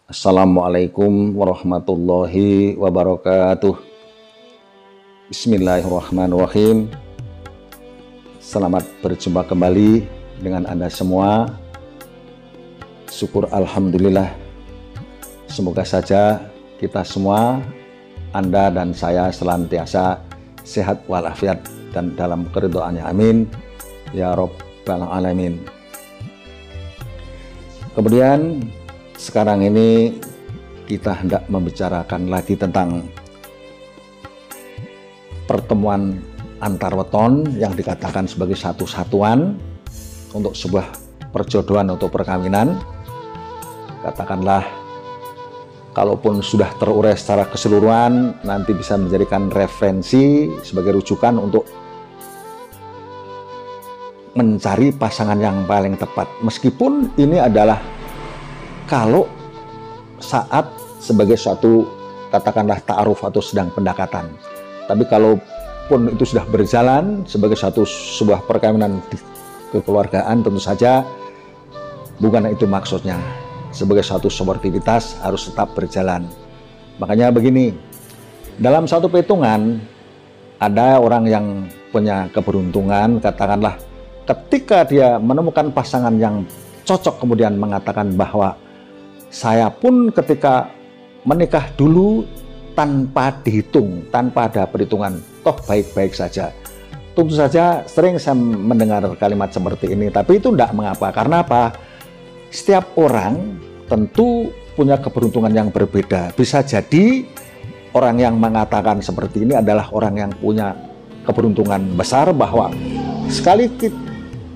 Assalamualaikum warahmatullahi wabarakatuh. Bismillahirrahmanirrahim. Selamat berjumpa kembali dengan Anda semua. Syukur alhamdulillah. Semoga saja kita semua, Anda dan saya, senantiasa sehat walafiat dan dalam keridhaannya. Amin ya rabbal alamin. Kemudian sekarang ini kita hendak membicarakan lagi tentang pertemuan antar weton yang dikatakan sebagai satu satuan untuk sebuah perjodohan atau perkawinan. Katakanlah, kalaupun sudah terurai secara keseluruhan, nanti bisa menjadikan referensi sebagai rujukan untuk mencari pasangan yang paling tepat. Meskipun ini adalah kalau saat sebagai suatu, katakanlah, ta'aruf atau sedang pendekatan. Tapi kalaupun itu sudah berjalan sebagai sebuah perkawinan di kekeluargaan, tentu saja bukan itu maksudnya. Sebagai suatu sportivitas harus tetap berjalan. Makanya begini, dalam satu perhitungan ada orang yang punya keberuntungan, katakanlah ketika dia menemukan pasangan yang cocok kemudian mengatakan bahwa saya pun ketika menikah dulu tanpa dihitung, tanpa ada perhitungan, toh baik-baik saja. Tentu saja sering saya mendengar kalimat seperti ini, tapi itu tidak mengapa. Karena apa? Setiap orang tentu punya keberuntungan yang berbeda. Bisa jadi orang yang mengatakan seperti ini adalah orang yang punya keberuntungan besar bahwa sekali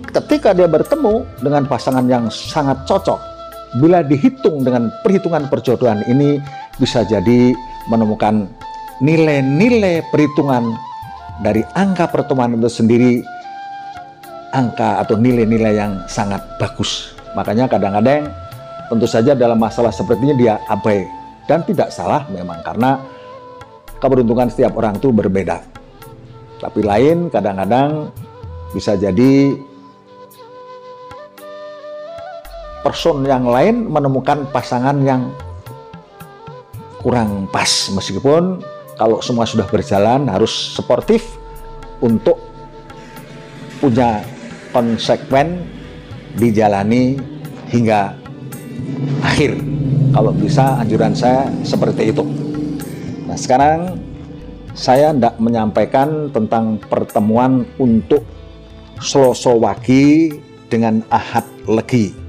ketika dia bertemu dengan pasangan yang sangat cocok, bila dihitung dengan perhitungan perjodohan ini, bisa jadi menemukan nilai-nilai perhitungan dari angka pertemuan itu sendiri, angka atau nilai-nilai yang sangat bagus. Makanya kadang-kadang tentu saja dalam masalah seperti ini dia abai, dan tidak salah memang, karena keberuntungan setiap orang itu berbeda. Tapi lain kadang-kadang bisa jadi person yang lain menemukan pasangan yang kurang pas, meskipun kalau semua sudah berjalan harus sportif untuk punya konsekuen dijalani hingga akhir. Kalau bisa anjuran saya seperti itu. Nah, sekarang saya hendak menyampaikan tentang pertemuan untuk Selasa Wage dengan Ahad Legi.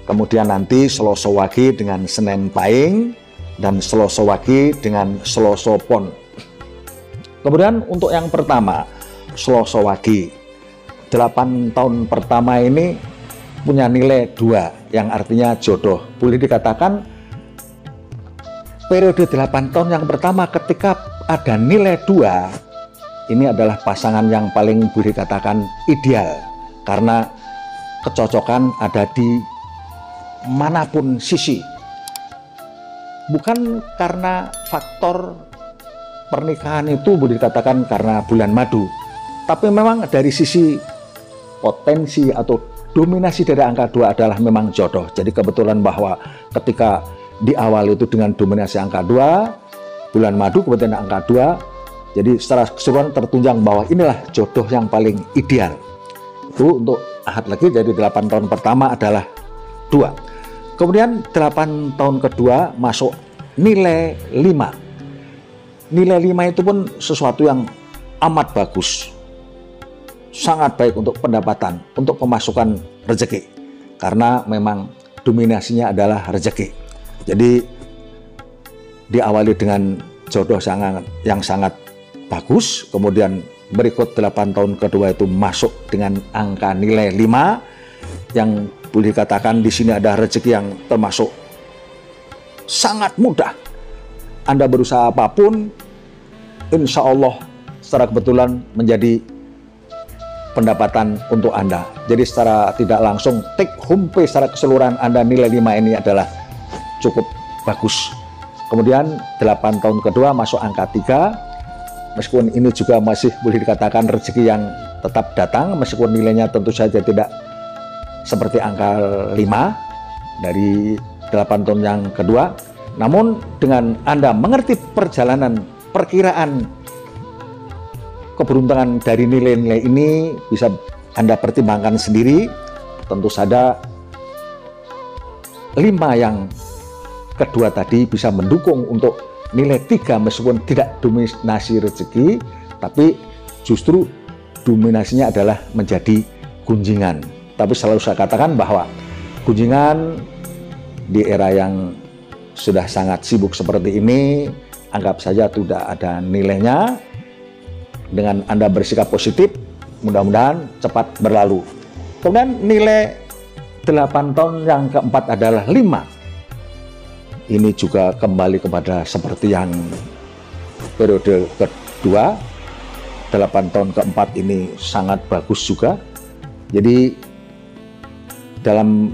Kemudian nanti Selasa Wage dengan Senin Pahing, dan Selasa Wage dengan Selasa Pon. Kemudian untuk yang pertama, Selasa Wage, 8 tahun pertama ini punya nilai 2, yang artinya jodoh. Boleh dikatakan periode 8 tahun yang pertama ketika ada nilai 2, ini adalah pasangan yang paling boleh dikatakan ideal, karena kecocokan ada di manapun sisi. Bukan karena faktor pernikahan itu boleh dikatakan karena bulan madu, tapi memang dari sisi potensi atau dominasi dari angka 2 adalah memang jodoh. Jadi kebetulan bahwa ketika di awal itu dengan dominasi angka 2, bulan madu kemudian angka 2, jadi secara keseluruhan tertunjang bahwa inilah jodoh yang paling ideal. Itu untuk Ahad Legi. Jadi 8 tahun pertama adalah 2. Kemudian 8 tahun kedua masuk nilai 5. Nilai 5 itu pun sesuatu yang amat bagus. Sangat baik untuk pendapatan, untuk pemasukan rezeki. Karena memang dominasinya adalah rezeki. Jadi diawali dengan jodoh yang sangat bagus. Kemudian berikut 8 tahun kedua itu masuk dengan angka nilai 5, yang boleh dikatakan di sini ada rezeki yang termasuk sangat mudah. Anda berusaha apapun, insya Allah secara kebetulan menjadi pendapatan untuk Anda. Jadi secara tidak langsung take home pay secara keseluruhan Anda nilai 5 ini adalah cukup bagus. Kemudian 8 tahun kedua masuk angka 3. Meskipun ini juga masih boleh dikatakan rezeki yang tetap datang, meskipun nilainya tentu saja tidak seperti angka 5 dari 8 tahun yang kedua. Namun dengan Anda mengerti perjalanan perkiraan keberuntungan dari nilai-nilai ini bisa Anda pertimbangkan sendiri. Tentu saja 5 yang kedua tadi bisa mendukung untuk nilai 3 meskipun tidak dominasi rezeki, tapi justru dominasinya adalah menjadi gunjingan. Tapi selalu saya katakan bahwa gunjingan di era yang sudah sangat sibuk seperti ini, anggap saja tidak ada nilainya. Dengan Anda bersikap positif, mudah-mudahan cepat berlalu. Kemudian nilai 8 tahun yang keempat adalah 5. Ini juga kembali kepada seperti yang periode kedua. 8 tahun keempat ini sangat bagus juga. Jadi dalam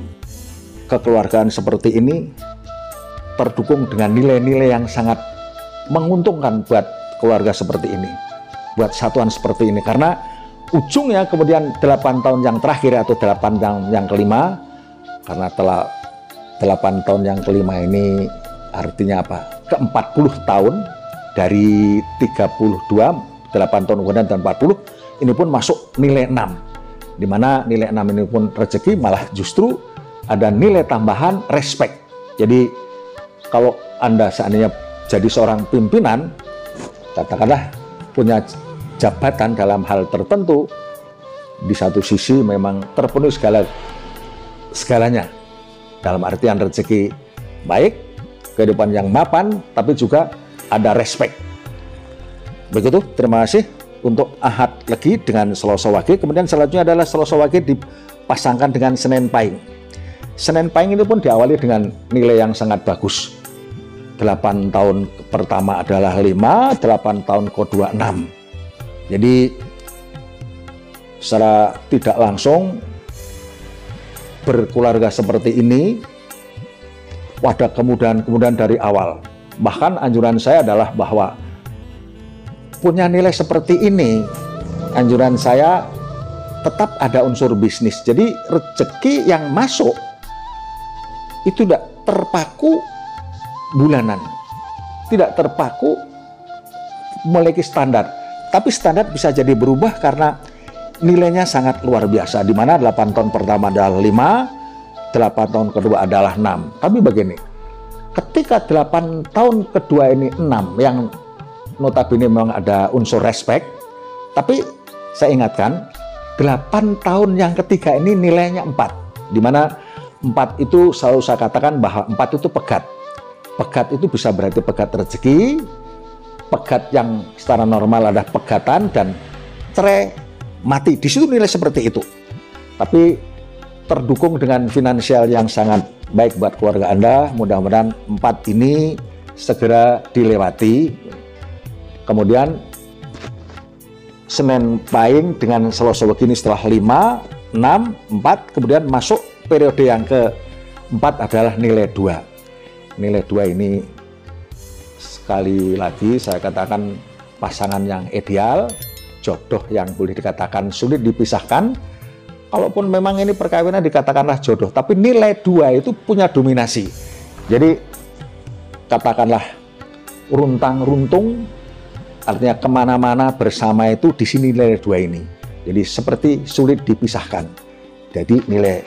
kekeluargaan seperti ini terdukung dengan nilai-nilai yang sangat menguntungkan buat keluarga seperti ini, buat satuan seperti ini, karena ujungnya kemudian 8 tahun yang terakhir atau 8 tahun yang kelima, karena telah 8 tahun yang kelima ini artinya apa? Ke-40 tahun dari 32, 8 tahun kemudian dan 40, ini pun masuk nilai 6, di mana nilai 6 ini pun rezeki, malah justru ada nilai tambahan respect. Jadi kalau Anda seandainya jadi seorang pimpinan, katakanlah punya jabatan dalam hal tertentu, di satu sisi memang terpenuhi segalanya, dalam artian rezeki baik, kehidupan yang mapan, tapi juga ada respect. Begitu, terima kasih untuk Ahad Legi dengan Selasa Wage. Kemudian selanjutnya adalah Selasa Wage dipasangkan dengan Senin Pahing. Senin Pahing itu pun diawali dengan nilai yang sangat bagus. 8 tahun pertama adalah 5, 8 tahun kedua 6. Jadi secara tidak langsung berkeluarga seperti ini ada kemudahan-kemudahan dari awal. Bahkan anjuran saya adalah bahwa punya nilai seperti ini, anjuran saya tetap ada unsur bisnis. Jadi rezeki yang masuk itu tidak terpaku bulanan, tidak terpaku memiliki standar, tapi standar bisa jadi berubah karena nilainya sangat luar biasa, di mana 8 tahun pertama adalah 5, 8 tahun kedua adalah 6. Tapi begini, ketika 8 tahun kedua ini 6, yang notabene memang ada unsur respect, tapi saya ingatkan 8 tahun yang ketiga ini nilainya 4, di mana 4 itu selalu saya katakan bahwa 4 itu pegat. Pegat itu bisa berarti pegat rezeki, pegat yang secara normal ada pegatan, dan cerai mati. Di situ nilai seperti itu. Tapi terdukung dengan finansial yang sangat baik buat keluarga Anda. Mudah-mudahan 4 ini segera dilewati. Kemudian Senin Pahing dengan Selasa Wage ini setelah 5, 6, 4, kemudian masuk periode yang keempat adalah nilai 2. Nilai 2 ini sekali lagi saya katakan pasangan yang ideal, jodoh yang boleh dikatakan sulit dipisahkan. Kalaupun memang ini perkawinan dikatakanlah jodoh, tapi nilai 2 itu punya dominasi. Jadi katakanlah runtang-runtung, artinya kemana-mana bersama itu di sini nilai 2 ini. Jadi seperti sulit dipisahkan. Jadi nilai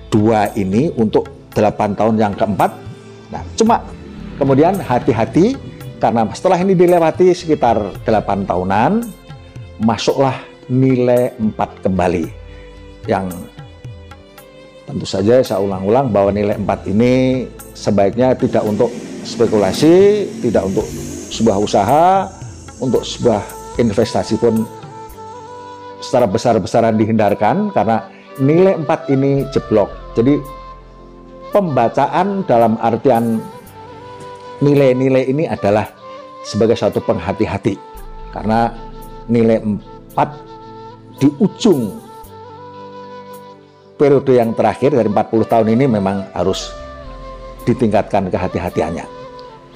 2 ini untuk 8 tahun yang keempat. Nah, cuma kemudian hati-hati karena setelah ini dilewati sekitar 8 tahunan, masuklah nilai 4 kembali. Yang tentu saja saya ulang-ulang bahwa nilai 4 ini sebaiknya tidak untuk spekulasi, tidak untuk sebuah usaha, untuk sebuah investasi pun secara besar-besaran dihindarkan, karena nilai 4 ini jeblok. Jadi pembacaan dalam artian nilai-nilai ini adalah sebagai satu penghati-hati, karena nilai 4 di ujung periode yang terakhir dari 40 tahun ini memang harus ditingkatkan kehati-hatiannya,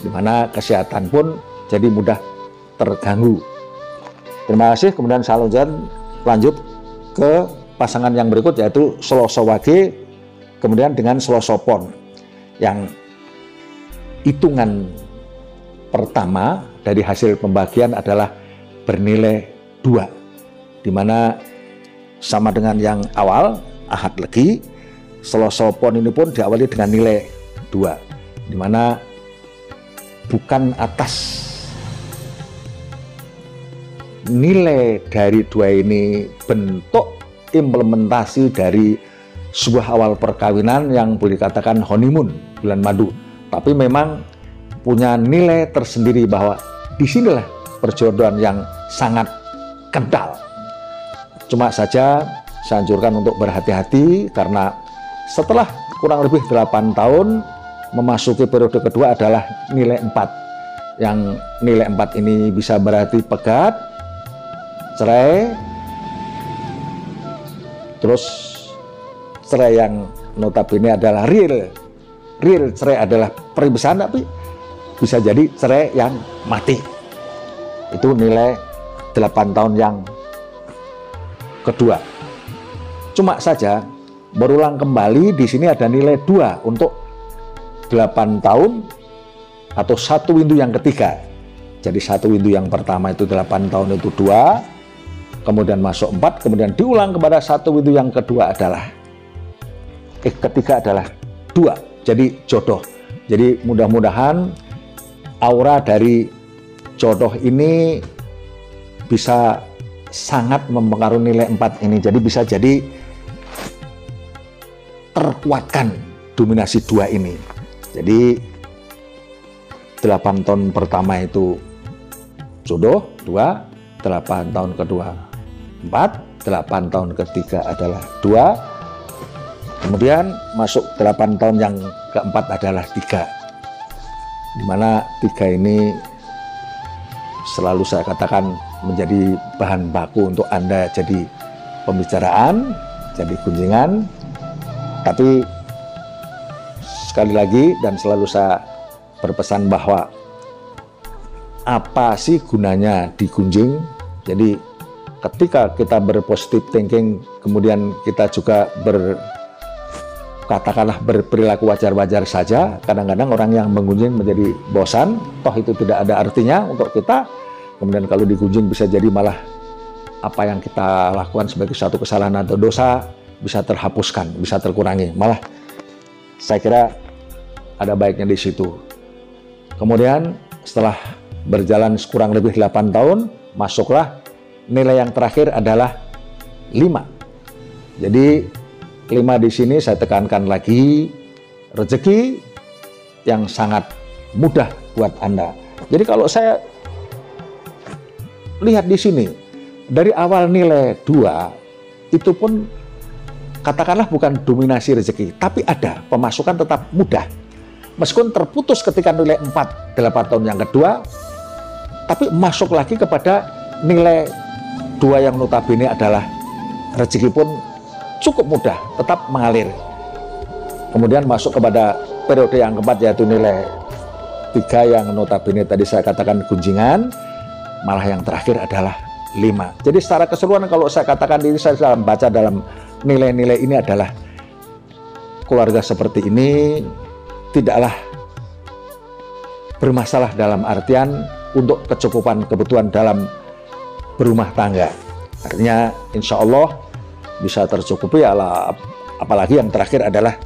di mana kesehatan pun jadi mudah terganggu. Terima kasih. Kemudian saya lanjut ke pasangan yang berikut, yaitu Selasa Wage kemudian dengan Selasa Pon. yang hitungan pertama dari hasil pembagian adalah bernilai 2, di mana sama dengan yang awal, Ahad Legi, Selasa Pon ini pun diawali dengan nilai 2, di mana bukan atas nilai dari 2 ini bentuk implementasi dari sebuah awal perkawinan yang boleh dikatakan honeymoon, bulan madu, tapi memang punya nilai tersendiri bahwa disinilah perjodohan yang sangat kental. Cuma saja saya anjurkan untuk berhati-hati, karena setelah kurang lebih 8 tahun memasuki periode kedua adalah nilai 4, yang nilai 4 ini bisa berarti pegat, cerai, terus cerai yang notabene adalah real cerai adalah peripisahan, tapi bisa jadi cerai yang mati. Itu nilai 8 tahun yang kedua. Cuma saja berulang kembali di sini ada nilai 2 untuk 8 tahun atau 1 windu yang ketiga. Jadi 1 windu yang pertama itu 8 tahun itu 2, kemudian masuk 4, kemudian diulang kepada 1 windu yang kedua adalah ketiga adalah 2, jadi jodoh. Jadi mudah-mudahan aura dari jodoh ini bisa sangat mempengaruhi nilai 4 ini. Jadi bisa jadi terkuatkan dominasi 2 ini. Jadi 8 tahun pertama itu jodoh 2, 8 tahun kedua 4, 8 tahun ketiga adalah 2, kemudian masuk 8 tahun yang keempat adalah 3, dimana 3 ini selalu saya katakan menjadi bahan baku untuk Anda jadi pembicaraan, jadi kunjungan. Tapi sekali lagi dan selalu saya berpesan bahwa apa sih gunanya digunjing. Jadi ketika kita berpositif thinking, kemudian kita juga katakanlah berperilaku wajar-wajar saja, kadang-kadang orang yang menggunjing menjadi bosan, toh itu tidak ada artinya untuk kita. Kemudian kalau digunjing bisa jadi malah apa yang kita lakukan sebagai suatu kesalahan atau dosa bisa terhapuskan, bisa terkurangi. Malah saya kira ada baiknya di situ. Kemudian setelah berjalan kurang lebih 8 tahun, masuklah nilai yang terakhir adalah 5. Jadi 5 di sini saya tekankan lagi, rezeki yang sangat mudah buat Anda. Jadi kalau saya lihat di sini, dari awal nilai 2 itu pun katakanlah bukan dominasi rezeki, tapi ada pemasukan tetap mudah. Meskipun terputus ketika nilai 4, 8 tahun yang kedua, tapi masuk lagi kepada nilai 2 yang notabene adalah rezeki pun cukup mudah, tetap mengalir. Kemudian masuk kepada periode yang keempat, yaitu nilai 3 yang notabene tadi saya katakan gunjingan, malah yang terakhir adalah 5. Jadi secara keseluruhan kalau saya katakan ini, saya sudah baca dalam nilai-nilai ini adalah keluarga seperti ini tidaklah bermasalah dalam artian untuk kecukupan kebutuhan dalam berumah tangga. Artinya insya Allah bisa tercukupi, apalagi yang terakhir adalah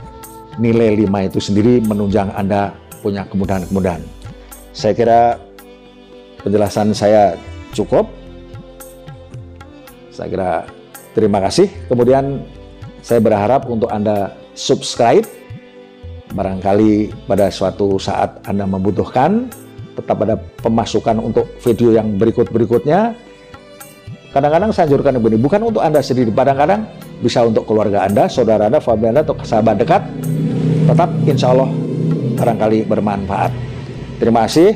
nilai 5 itu sendiri menunjang Anda punya kemudahan-kemudahan. Saya kira penjelasan saya cukup. Saya kira terima kasih. Kemudian saya berharap untuk Anda subscribe. Barangkali pada suatu saat Anda membutuhkan, tetap ada pemasukan untuk video yang berikut-berikutnya. Kadang-kadang saya anjurkan begini, bukan untuk Anda sendiri, kadang-kadang bisa untuk keluarga Anda, saudara Anda, family Anda, atau sahabat dekat. Tetap insya Allah barangkali bermanfaat. Terima kasih.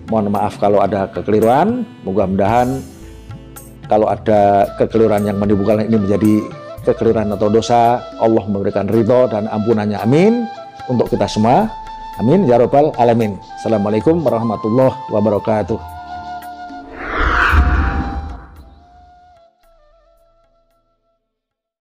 Mohon maaf kalau ada kekeliruan. Mudah-mudahan kalau ada kekeliruan yang menimbulkan ini menjadi kekeliruan atau dosa, Allah memberikan ridho dan ampunannya. Amin. Untuk kita semua. Amin. Ya Rabbal Alamin. Assalamualaikum warahmatullahi wabarakatuh.